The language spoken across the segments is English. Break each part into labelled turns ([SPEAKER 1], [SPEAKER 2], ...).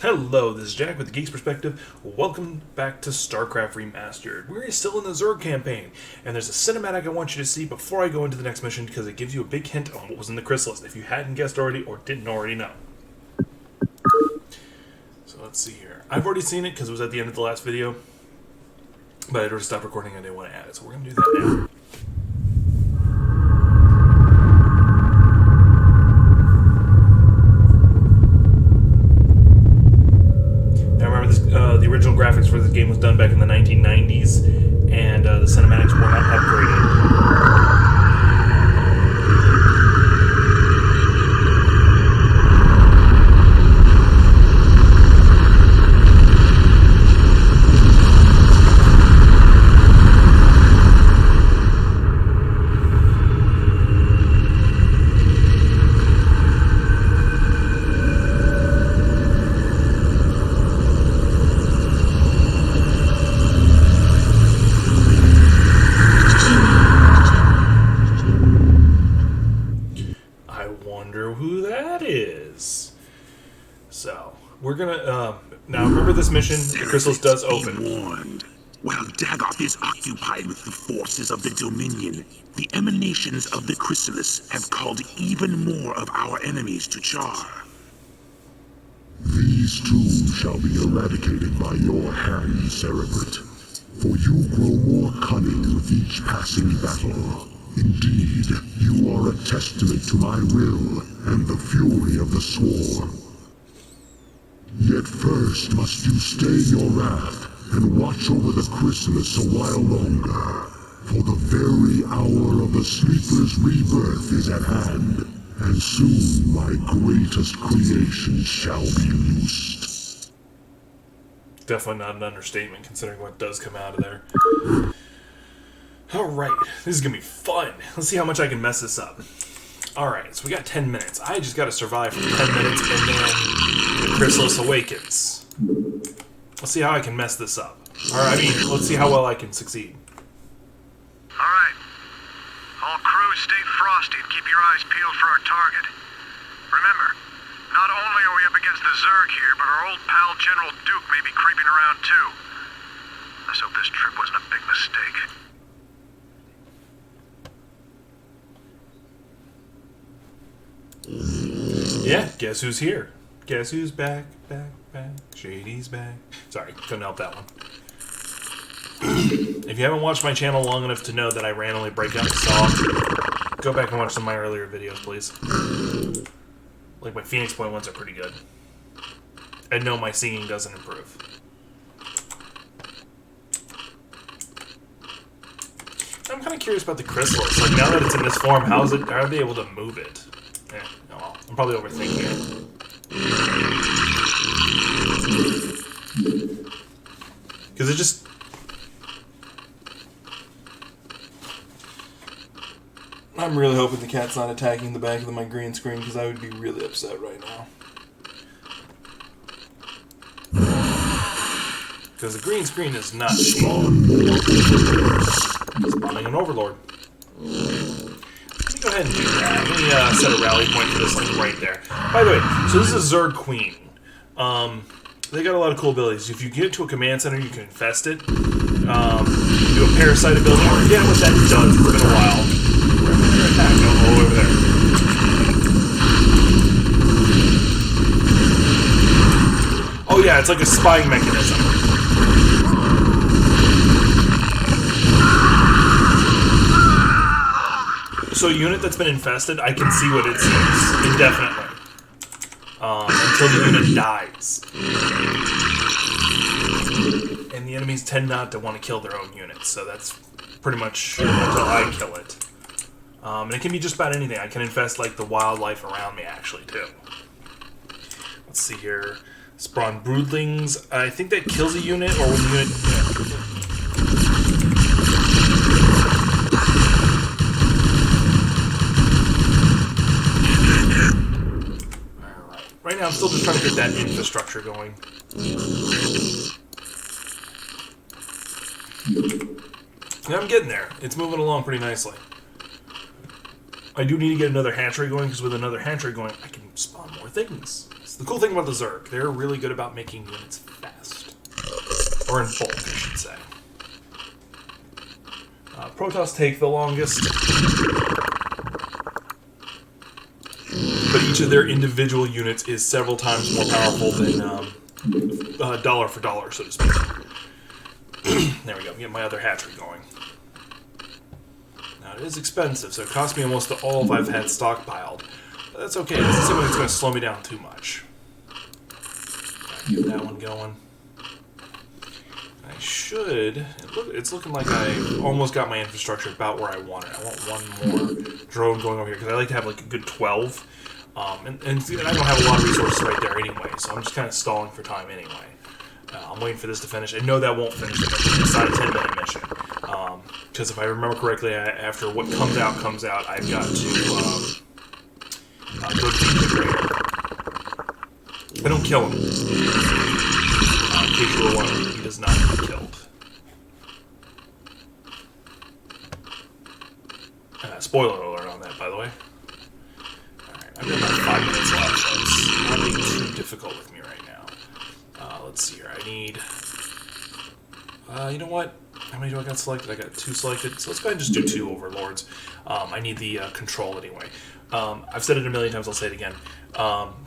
[SPEAKER 1] Hello, this is Jack with the Geek's Perspective. Welcome back to Starcraft Remastered. We're still in the Zerg campaign, and there's a cinematic I want you to see before I go into the next mission because it gives you a big hint on what was in the Chrysalis if you hadn't guessed already or didn't already know. So let's see here. I've already seen it because it was at the end of the last video, but I'd already stopped recording and I didn't want to add it, so we're going to do that now. The original graphics for this game was done back in the 1990s, and the cinematics were not upgraded. So, we're gonna, now remember this mission, the Chrysalis does open.
[SPEAKER 2] Warned. While Dagoth is occupied with the forces of the Dominion, the emanations of the Chrysalis have called even more of our enemies to char.
[SPEAKER 3] These too shall be eradicated by your hand, Cerebrate, for you grow more cunning with each passing battle. Indeed, you are a testament to my will and the fury of the Swarm. Yet first must you stay your wrath and watch over the Chrysalis a while longer, for the very hour of the Sleeper's rebirth is at hand, and soon my greatest creation shall be loosed.
[SPEAKER 1] Definitely not an understatement considering what does come out of there. Alright, this is gonna be fun. Let's see how much I can mess this up. Alright, so we got 10 minutes. I just gotta survive for 10 minutes and then the Chrysalis awakens. Let's see how I can mess this up. Alright, let's see how well I can succeed.
[SPEAKER 4] Alright. All crews stay frosty and keep your eyes peeled for our target. Remember, not only are we up against the Zerg here, but our old pal General Duke may be creeping around too. Let's hope this trip wasn't a big mistake.
[SPEAKER 1] Yeah, guess who's here? Guess who's back, back. Shady's back. Sorry, couldn't help that one. If you haven't watched my channel long enough to know that I randomly break out the song, go back and watch some of my earlier videos, please. Like, my Phoenix Point ones are pretty good. And no, my singing doesn't improve. I'm kind of curious about the Chrysalis. Like, now that it's in this form, how are they able to move it? Well, I'm probably overthinking it. Because it just... I'm really hoping the cat's not attacking the back of my green screen, because I would be really upset right now. Because the green screen is not spawning an Overlord. Let me go ahead and do that. Let me set a rally point for this link right there. By the way, so this is Zerg Queen. They got a lot of cool abilities. If you get to a command center, you can infest it. Do a parasite ability. I forget what that does. It's been a while. Where am I going to attack? Oh, over there. Oh yeah, it's like a spying mechanism. So a unit that's been infested, I can see what it sees indefinitely. Until the unit dies. And the enemies tend not to want to kill their own units, so that's pretty much until I kill it. And it can be just about anything. I can infest like the wildlife around me actually too. Let's see here. Spawn broodlings. I think that kills a unit or when the unit... Yeah. Right now, I'm still just trying to get that infrastructure going. Yeah, I'm getting there. It's moving along pretty nicely. I do need to get another hatchery going, because with another hatchery going, I can spawn more things. Zerglings. The cool thing about the Zerg, they're really good about making units fast. Or in bulk, I should say. Protoss take the longest. But each of their individual units is several times more powerful than dollar for dollar, so to speak. There we go. Get my other hatchery going. Now, it is expensive, so it costs me almost all if I've had stockpiled. But that's okay. This is something that's going to slow me down too much. Get that one going. I should... It's looking like I almost got my infrastructure about where I want it. I want one more drone going over here, because I like to have like a good 12. And I don't have a lot of resources right there anyway, so I'm just kind of stalling for time anyway. I'm waiting for this to finish. I know that won't finish the mission. It's not a 10-minute mission. Because if I remember correctly, after what comes out, I've got to go to the generator. I don't kill him. In case you were wondering, he does not get killed. Spoiler alert on that, by the way. Alright, I've got about 5 minutes left, so it's not being too difficult with me right now. Let's see here. I need... you know what? How many do I got selected? I got 2 selected, so let's go ahead and just do 2 overlords. I need the control anyway. I've said it a million times, I'll say it again.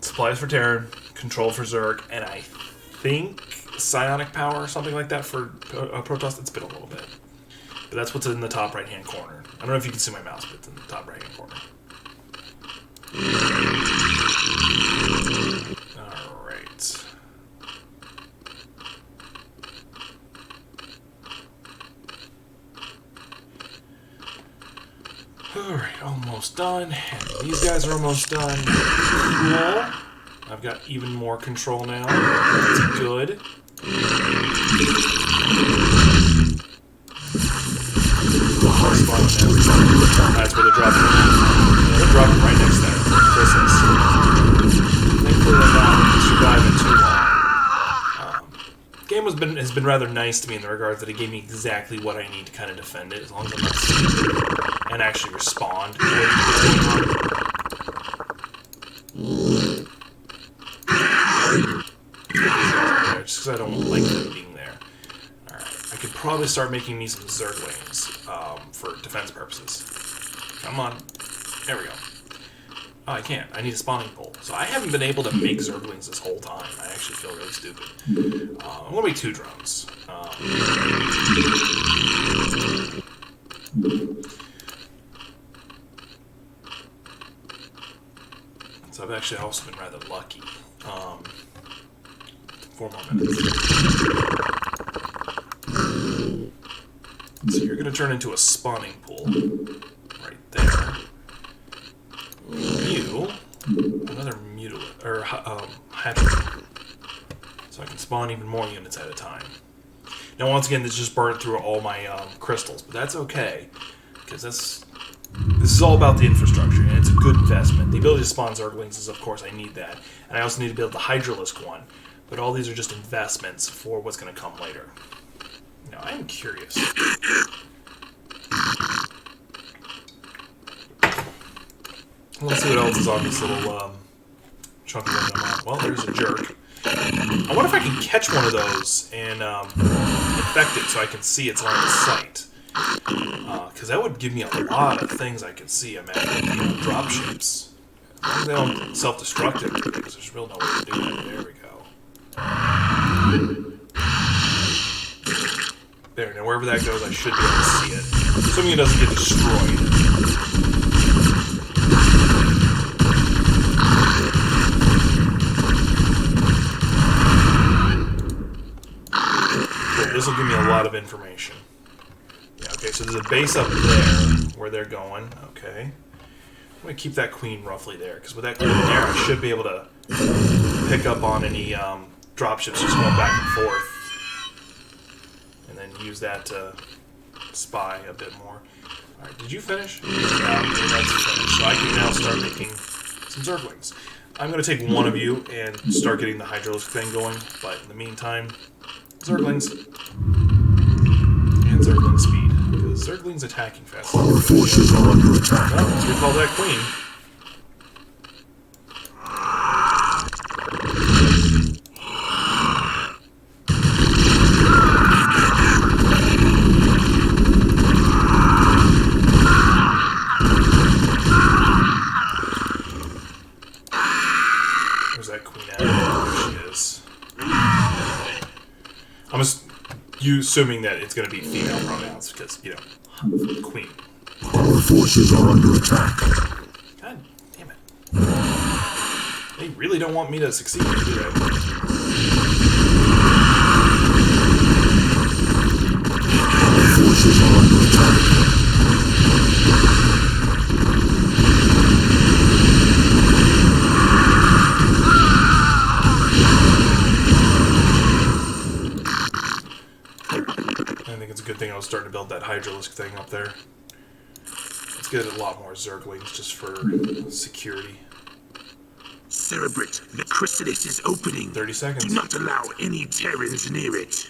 [SPEAKER 1] Supplies for Terran, control for Zerg, and I think psionic power or something like that for Protoss. It's been a little bit. But that's what's in the top right-hand corner. I don't know if you can see my mouse, but it's in the top right-hand corner. Alright. Alright, almost done. And these guys are almost done. Cool. I've got even more control now. That's good. That's where they're dropping them. Yeah, they're dropping right next to that Chrysalis. Thankfully they're not surviving too long. The game has been rather nice to me in the regards that it gave me exactly what I need to kind of defend it, as long as I'm not stupid and actually respond. Just because I don't like them being there. Alright, I could probably start making me some Zerglings for defense purposes. Come on. There we go. Oh, I can't. I need a spawning pool. So I haven't been able to make Zerglings this whole time. I actually feel really stupid. I'm going to make 2 drones. So I've actually also been rather lucky. 4 more minutes. So you're going to turn into a spawning pool. Right there. You, another mutilator, or hatchery. So I can spawn even more units at a time. Now once again, this just burned through all my crystals, but that's okay. Because this is all about the infrastructure, and it's a good investment. The ability to spawn Zerglings is, of course, I need that. And I also need to build the Hydralisk one. But all these are just investments for what's going to come later. Now, I'm curious. Let's see what else is on this little chunk of them I'm on. Well, there's a jerk. I wonder if I can catch one of those and infect it so I can see its line of sight. Because that would give me a lot of things I can see. I'm at drop ships. As long as they don't self-destruct it, because there's real no way to do that. There we go. There, now wherever that goes, I should be able to see it. Assuming it doesn't get destroyed. Cool, this will give me a lot of information. Yeah, okay, so there's a base up there where they're going. Okay. I'm going to keep that queen roughly there, because with that queen there, I should be able to pick up on any dropships just going back and forth. And then use that to spy a bit more. Alright, did you finish? Yeah, that's finished. So I can now start making some Zerglings. I'm going to take one of you and start getting the Hydralisk thing going, but in the meantime, Zerglings. And Zergling speed. Because Zergling's attacking fast.
[SPEAKER 3] Our forces are under attack.
[SPEAKER 1] Well, let's recall that queen. There she is. I'm assuming that it's going to be female pronouns because, you know, queen.
[SPEAKER 3] Our forces are under attack.
[SPEAKER 1] God damn it. They really don't want me to succeed, do they?
[SPEAKER 3] Our forces are under attack.
[SPEAKER 1] I think it's a good thing I was starting to build that Hydralisk thing up there. Let's get a lot more Zerglings just for security.
[SPEAKER 2] Cerebrate, the Chrysalis is opening.
[SPEAKER 1] 30 seconds.
[SPEAKER 2] Do not allow any Terrans near it.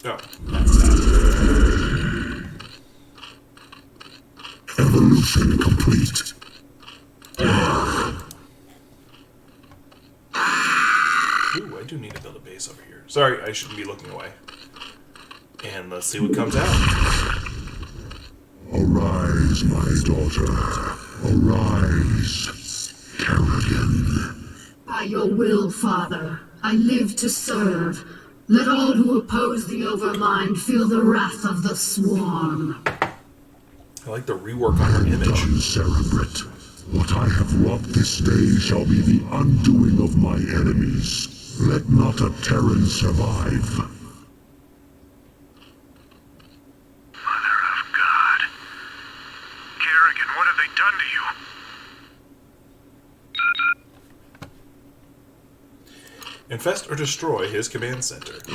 [SPEAKER 1] Oh, that's that.
[SPEAKER 3] Evolution complete.
[SPEAKER 1] Ooh, I do need to build a base over here. Sorry, I shouldn't be looking away. And let's see what comes out.
[SPEAKER 3] Arise, my daughter. Arise, Kerrigan.
[SPEAKER 5] By your will, Father, I live to serve. Let all who oppose the Overmind feel the wrath of the Swarm.
[SPEAKER 1] I like the rework on her image.
[SPEAKER 3] Done, Cerebrate. What I have wrought this day shall be the undoing of my enemies. Let not a Terran survive.
[SPEAKER 4] Mother of God. Kerrigan, what have they done to you?
[SPEAKER 1] Infest or destroy his command center. Go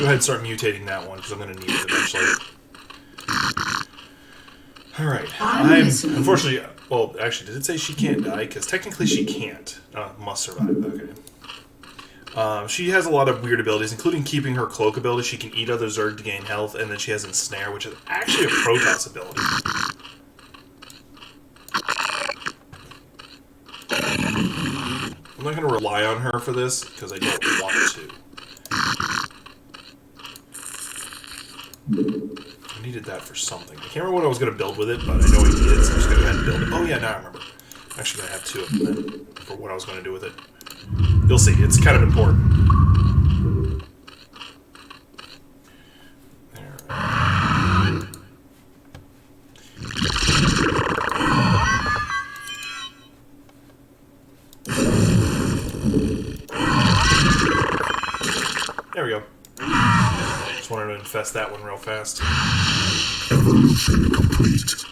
[SPEAKER 1] ahead and start mutating that one, because I'm going to need it eventually. Alright. I'm unfortunately... Well, actually, did it say she can't die? Because technically she can't. Must survive. Okay. She has a lot of weird abilities, including keeping her cloak ability. She can eat other Zerg to gain health, and then she has Ensnare, which is actually a Protoss ability. I'm not going to rely on her for this, because I don't want to. I needed that for something. I can't remember what I was going to build with it, but I know I needed it, so I'm just going to go ahead and build it. Oh yeah, now I remember. I'm actually going to have two of them then, for what I was going to do with it. You'll see, it's kind of important. There we go. Just wanted to infest that one real fast.
[SPEAKER 3] Evolution complete.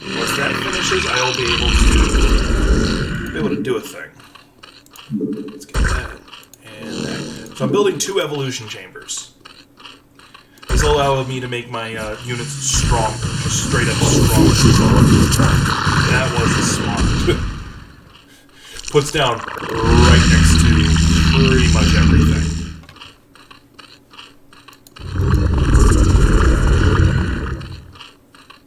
[SPEAKER 1] Once that finishes, I will be able to do a thing. Let's get that and that. So I'm building 2 evolution chambers. This will allow me to make my units stronger, just straight up stronger. That was smart. Puts down right next to pretty much everything.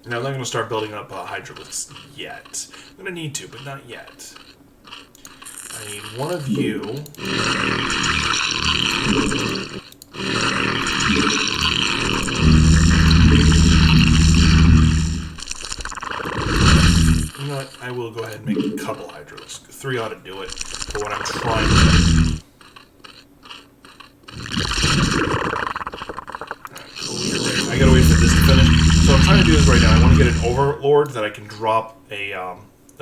[SPEAKER 1] Now I'm not going to start building up Hydralisks yet. I'm going to need to, but not yet. I need one of you. You know what? I will go ahead and make a couple Hydralisks. 3 ought to do it for what I'm trying to do. I gotta wait for this to finish. So what I'm trying to do is right now, I want to get an Overlord that I can drop a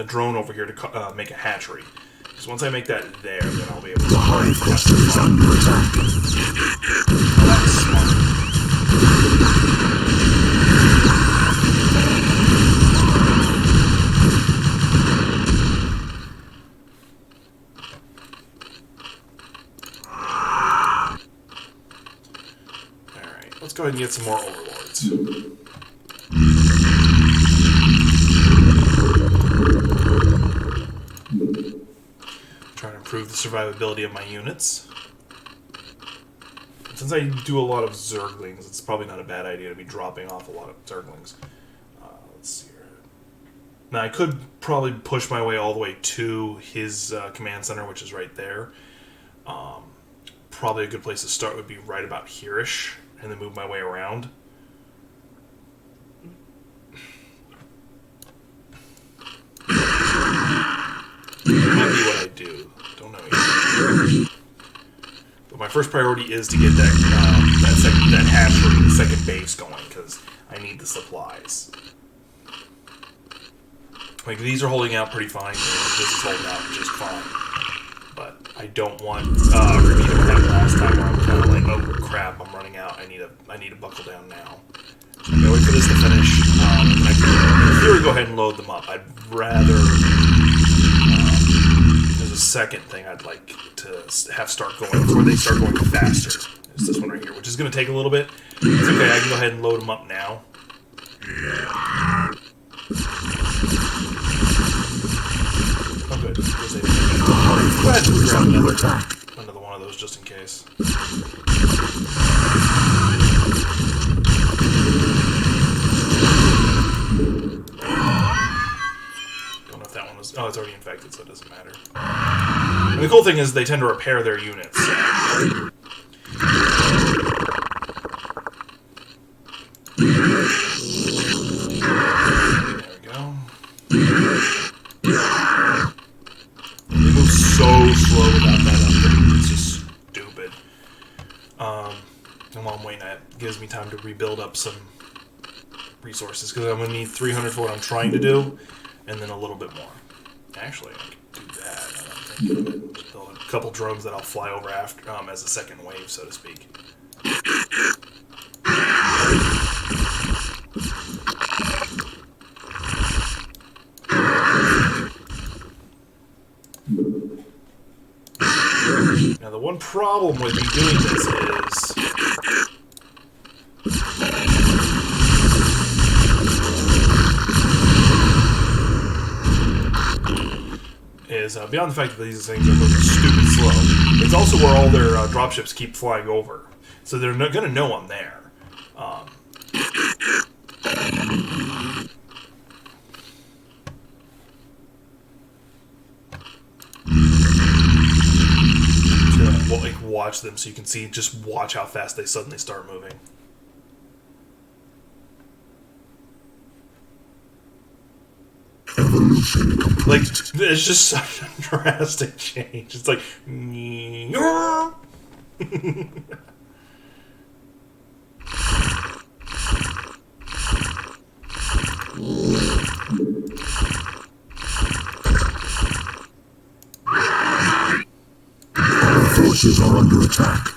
[SPEAKER 1] drone over here to make a hatchery. Because once I make that there, then I'll be able to...
[SPEAKER 3] The Hive Cluster is under attack.
[SPEAKER 1] Oh, that's smart. Alright, let's go ahead and get some more Overlords. Trying to improve the survivability of my units. Since I do a lot of Zerglings, it's probably not a bad idea to be dropping off a lot of Zerglings. Let's see here. Now, I could probably push my way all the way to his command center, which is right there. Probably a good place to start would be right about here-ish, and then move my way around. That might be what I do. Don't know yet. But my first priority is to get that hatchery, the second base going, because I need the supplies. Like, these are holding out pretty fine. This is holding out just fine. But I don't want a repeat of what happened last time where I'm kind of like, oh crap, I'm running out. I need to buckle down now. So I'm going to wait for this to finish. And I can, in theory, go ahead and load them up. I'd rather... there's a second thing I'd like to have start going before they start going faster. It's this one right here, which is going to take a little bit. It's okay, I can go ahead and load them up now. Oh, good. Go ahead and grab another one of those just in case. Don't know if that one was... Oh, it's already infected, so it doesn't matter. And the cool thing is they tend to repair their units. There we go. They move so slow without that upgrade. It's just stupid. And while I'm waiting, that gives me time to rebuild up some resources, because I'm going to need 300 for what I'm trying to do, and then a little bit more. Actually, I can do that. I'm thinking of it. Just build a couple drones that I'll fly over after, as a second wave, so to speak. Now, the one problem with me doing this is beyond the fact that these things are moving stupid slow, it's also where all their dropships keep flying over. So they're going to know I'm there. Watch them so you can see, just watch how fast they suddenly start moving. Like, it's just such a drastic change. It's like...
[SPEAKER 3] Forces are under attack.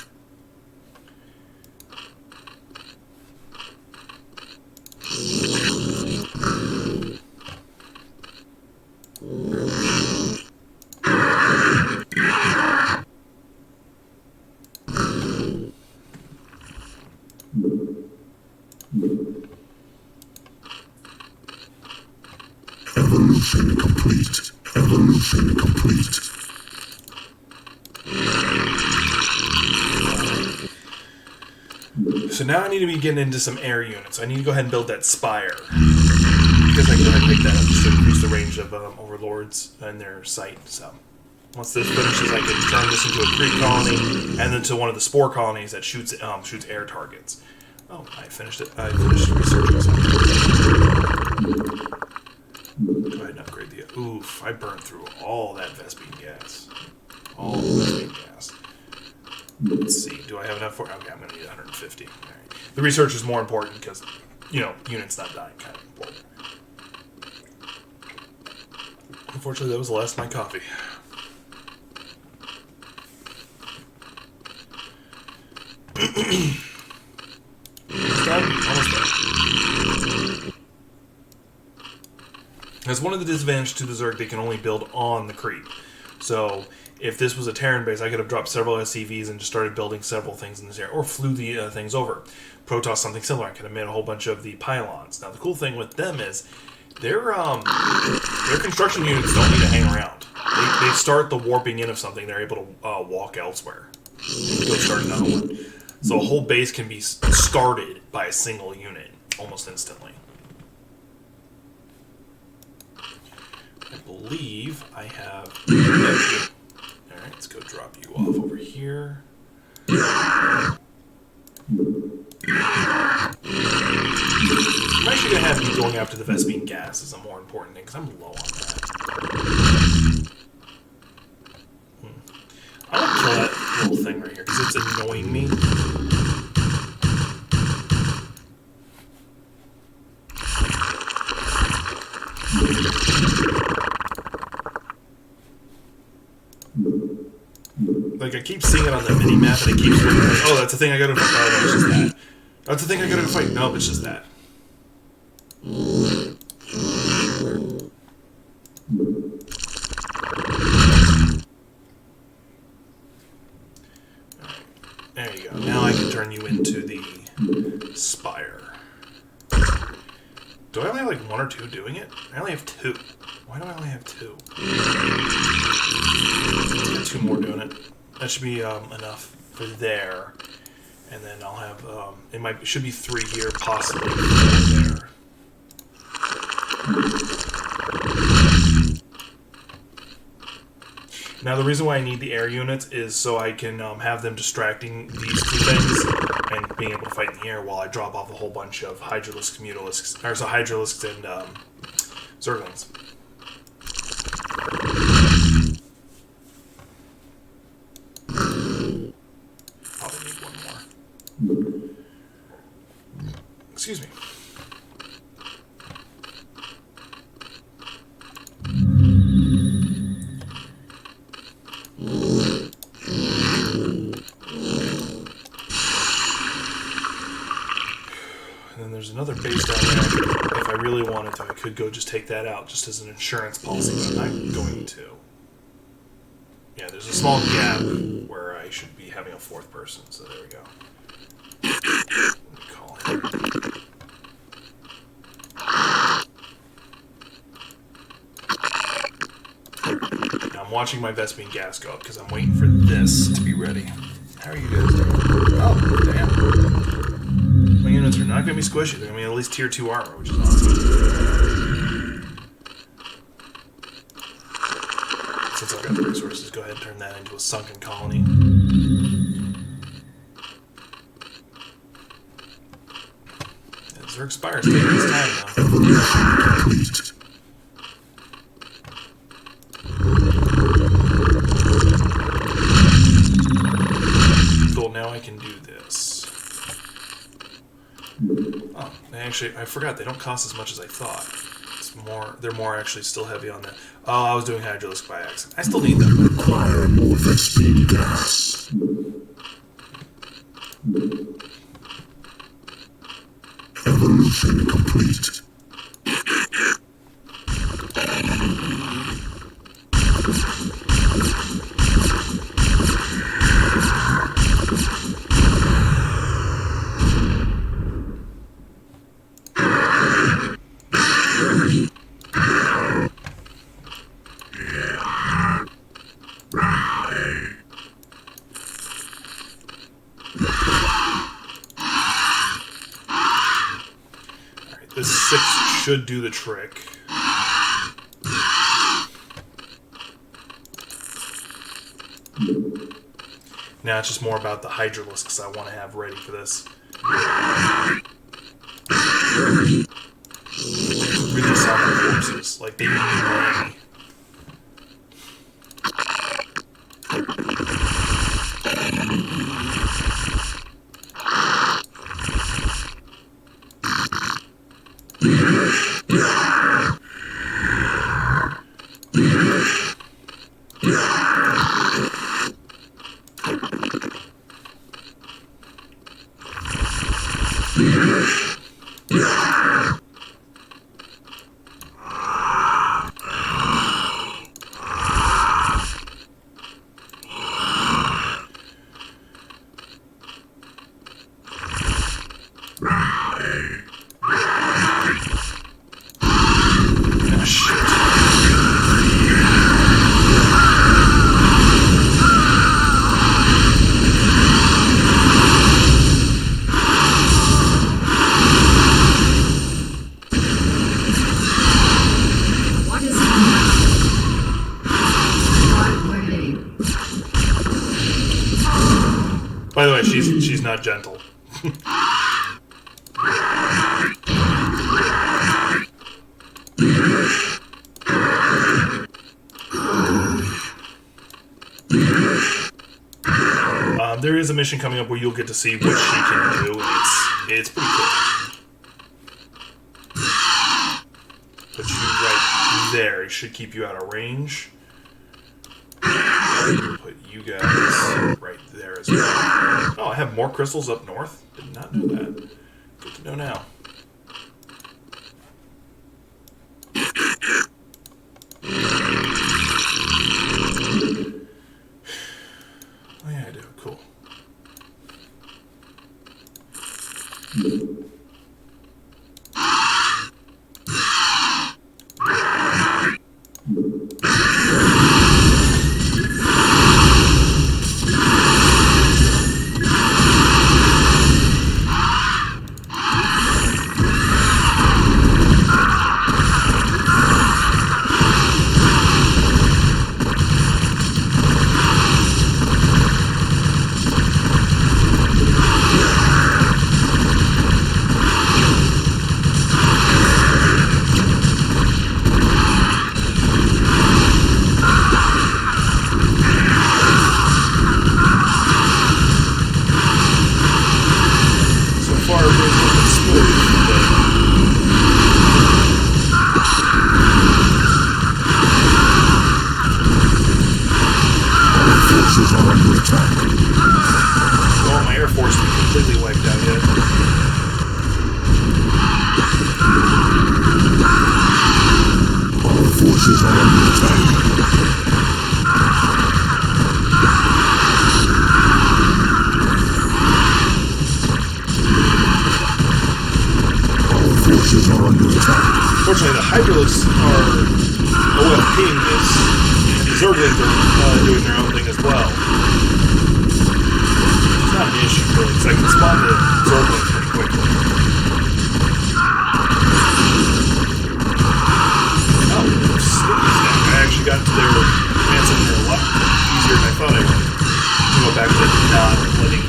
[SPEAKER 3] Evolution complete. Evolution complete.
[SPEAKER 1] So now I need to be getting into some air units. I need to go ahead and build that spire. Because I can go ahead and pick that up just to increase the range of overlords and their sight. So once this finishes, I can turn this into a creep colony and then to one of the spore colonies that shoots air targets. Oh, I finished it. I finished researching something. Go ahead and upgrade the... Oof, I burned through all that Vespene gas. All the Vespene gas. Let's see, do I have enough for... Okay, I'm going to need 150. All right. The research is more important because, units not dying kind of important. Unfortunately, that was the last of my coffee. Almost done? Almost done. That's one of the disadvantages to the Zerg. They can only build on the creep. So... if this was a Terran base, I could have dropped several SCVs and just started building several things in this area, or flew the things over. Protoss, something similar. I could have made a whole bunch of the pylons. Now, the cool thing with them is their construction units don't need to hang around. They start the warping in of something, they're able to walk elsewhere. Go start another one. So a whole base can be started by a single unit almost instantly. I believe I have... Alright, let's go drop you off over here. gonna have me going after the Vespine gas is a more important thing because I'm low on that. I want to kill that little thing right here because it's annoying me. Like, I keep seeing it on the mini-map, and it keeps looking like, oh, that's the thing I gotta fight. Oh, no, it's just that. That's the thing I gotta fight. No, it's just that. Alright. There you go. Now I can turn you into the Spire. Do I only have, like, 1 or 2 doing it? I only have 2. Why do I only have 2? Let's get 2 more doing it. That should be enough for there, and then I'll have it should be 3 here, possibly 4 there. Now the reason why I need the air units is so I can have them distracting these 2 things and being able to fight in the air while I drop off a whole bunch of Hydralisks, Mutalisks, or so Hydralisks and Zerglings. Probably need 1 more. Excuse me. And then there's another base down there. If I really wanted to, I could go just take that out just as an insurance policy, but I'm not going to. Yeah, there's a small gap where I should be having a 4th person, so there we go. Let me call him. Now I'm watching my Vespine gas go up because I'm waiting for this to be ready. How are you guys doing? Oh, damn. My units are not going to be squishy. They're going to be at least tier 2 armor, which is awesome. Since I've got the resources, go ahead and turn that into a sunken colony. Yeah, Zerg Spire's taking his time now. Cool, now I can do this. Oh, actually, I forgot, they don't cost as much as I thought. They're more actually still heavy on that. Oh, I was doing Hydralisk by accident. I still need them.
[SPEAKER 3] Acquire more Vespine gas. Evolution complete.
[SPEAKER 1] This 6 should do the trick. Now it's just more about the Hydralisks I want to have ready for this. Really solid corpses. Like, they need to be ready. By the way, she's not gentle. There is a mission coming up where you'll get to see what she can do. It's pretty cool. Put you right there. It should keep you out of range. Put you guys right there as well. Oh, I have more crystals up north? Did not know that. Good to know now. Oh yeah, I do. Cool. Well, my Air Force isn't completely wiped out yet.
[SPEAKER 3] Our forces are under attack. Our forces are under attack.
[SPEAKER 1] Fortunately, the Hydralisks are OFPing this, and the Zerglings are doing their own thing as well. It's not an issue, really, because I can spawn the Zerglings pretty quickly. Oh, sneaky snack. I actually got to their command center a lot easier than I thought I would. To go back to not letting...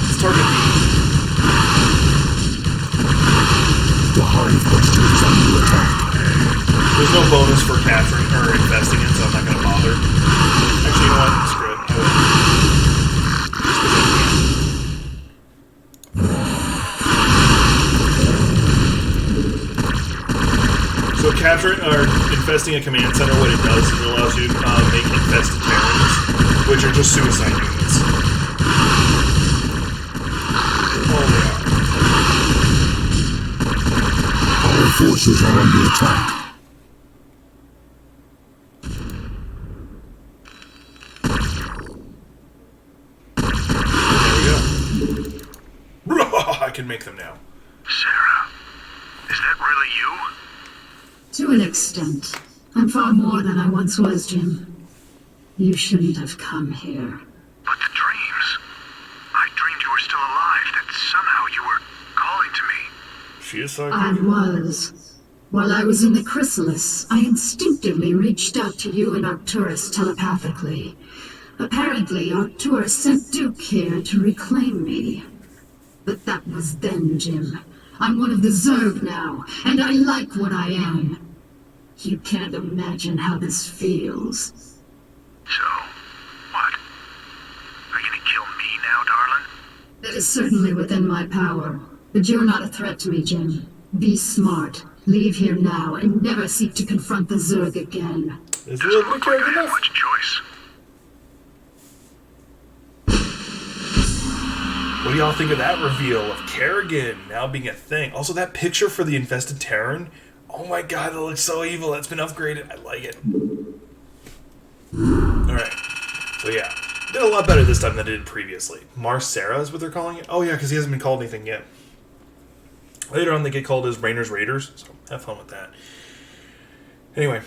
[SPEAKER 1] Let's target
[SPEAKER 3] The Hive Cluster is under attack.
[SPEAKER 1] There's no bonus for capturing or investing in, so I'm not going to bother. Actually, you know what? Screw it. I will. Just because I can. So capturing or infesting a command center, what it does is it allows you to make infested Terrans, which are just suicide units. Oh, they are.
[SPEAKER 3] Our forces are under attack.
[SPEAKER 1] I can make them now.
[SPEAKER 4] Sarah, is that really you?
[SPEAKER 5] To an extent. I'm far more than I once was, Jim. You shouldn't have come here.
[SPEAKER 4] But the dreams. I dreamed you were still alive, that somehow you were calling to me.
[SPEAKER 1] She is so
[SPEAKER 5] I was. While I was in the Chrysalis, I instinctively reached out to you and Arcturus telepathically. Apparently, Arcturus sent Duke here to reclaim me. But that was then, Jim. I'm one of the Zerg now, and I like what I am. You can't imagine how this feels.
[SPEAKER 4] So, what? Are you gonna kill me now, darling?
[SPEAKER 5] That is certainly within my power. But you're not a threat to me, Jim. Be smart. Leave here now, and never seek to confront the Zerg again.
[SPEAKER 1] Is
[SPEAKER 4] Doesn't
[SPEAKER 1] it
[SPEAKER 4] look like I have
[SPEAKER 1] enough?
[SPEAKER 4] much choice.
[SPEAKER 1] What do y'all think of that reveal of Kerrigan now being a thing? Also, that picture for the infested Terran. Oh my god, it looks so evil. That's been upgraded. I like it. Alright. So yeah. Did a lot better this time than it did previously. Marcera is what they're calling it? Oh yeah, because he hasn't been called anything yet. Later on they get called as Rainer's Raiders, so have fun with that. Anyway.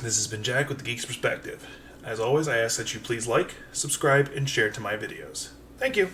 [SPEAKER 1] This has been Jack with the Geek's Perspective. As always, I ask that you please like, subscribe, and share to my videos. Thank you.